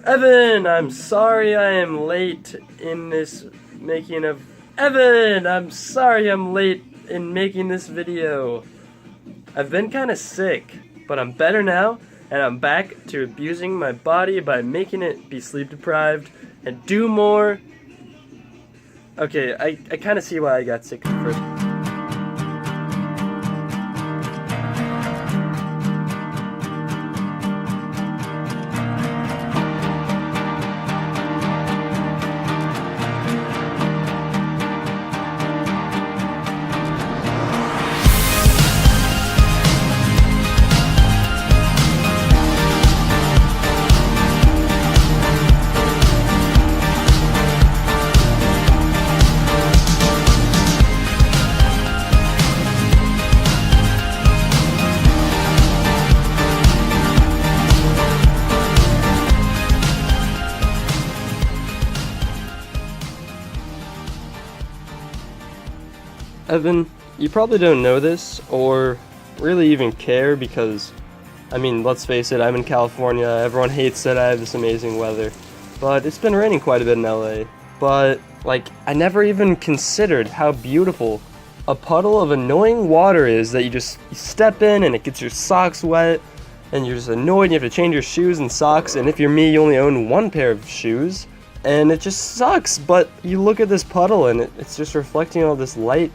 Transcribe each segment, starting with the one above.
Evan, I'm sorry I am late in this making of... Evan, I'm sorry I'm late in making this video. I've been kinda sick, but I'm better now, and I'm back to abusing my body by making it be sleep deprived and do more. Okay, I kinda see why I got sick at first. Evan, you probably don't know this, or really even care, because, I mean, let's face it, I'm in California, everyone hates that I have this amazing weather, but it's been raining quite a bit in LA, but, like, I never even considered how beautiful a puddle of annoying water is that you step in and it gets your socks wet, and you're just annoyed and you have to change your shoes and socks, and if you're me, you only own one pair of shoes, and it just sucks, but you look at this puddle and it's just reflecting all this light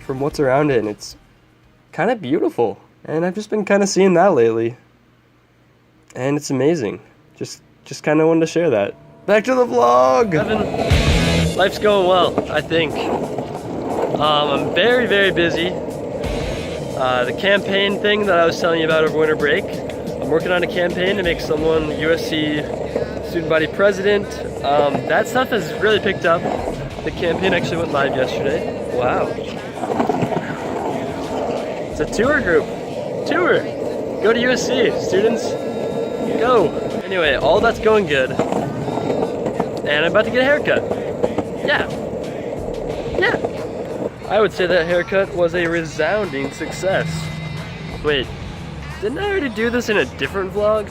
from what's around it, and it's kind of beautiful, and I've just been kind of seeing that lately, and it's amazing. Just kind of wanted to share that. Back to the vlog. Evan, life's going well, I think. I'm very, very busy. The campaign thing that I was telling you about over winter break, I'm working on a campaign to make someone USC student body president. That stuff has really picked up. The campaign actually went live yesterday. Wow. It's a tour group. Tour! Go to USC, students. Go! Anyway, all that's going good. And I'm about to get a haircut. Yeah. Yeah. I would say that haircut was a resounding success. Wait, didn't I already do this in a different vlog?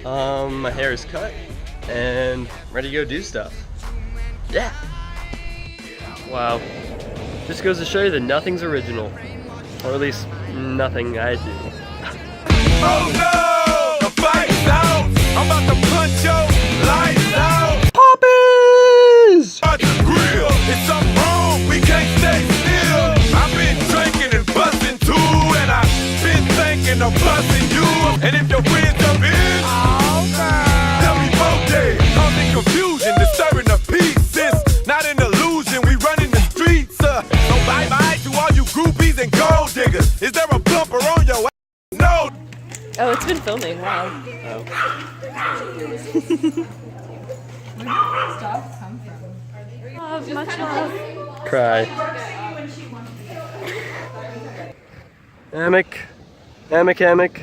My hair is cut and ready to go do stuff. Yeah. Wow. Just goes to show you that nothing's original. Or at least, nothing I do. Oh no! The fight's out! I'm about to punch your lights out! Puppies! At the grill, it's something wrong, we can't stay still. I've been drinking and busting too, and I've been thinking of busting you. And if your friends come in, tell me both days. Causing confusion, disturbing the peace. It's not an illusion, we running the streets. So bye-bye to all you groupies and gold diggers. Is there a bumper on your ass? No! Oh, it's been filming, wow. Oh. Oh, much love. Cry. Hammock. Hammock, hammock.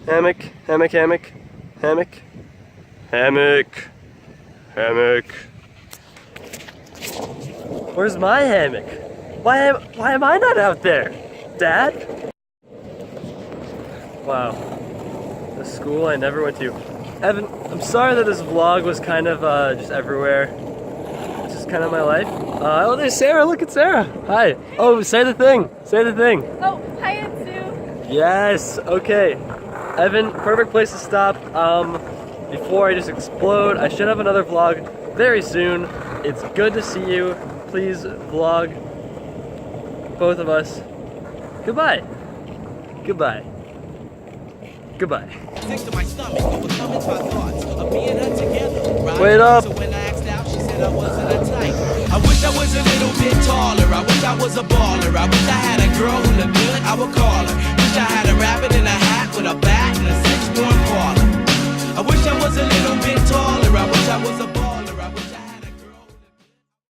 Hammock, hammock, hammock. Hammock. Hammock. Hammock. Where's my hammock? Why am I not out there? Dad? Wow. The school I never went to. Evan, I'm sorry that this vlog was kind of just everywhere. It's just kind of my life. Oh, there's Sarah. Look at Sarah. Hi. Oh, say the thing. Say the thing. Oh, hi, it's Sue. Yes. Okay. Evan, perfect place to stop. Before I just explode, I should have another vlog very soon. It's good to see you. Please vlog both of us. Goodbye. Goodbye. Goodbye. Next to my stomach, you were coming to my thoughts of me and her together. Right? Wait up. So when I asked out, she said I wasn't a type. I wish I was a little bit taller. I wish I was a baller. I wish I had a girl who looked good, I would call her. Wish I had a rabbit in a hat with a bag.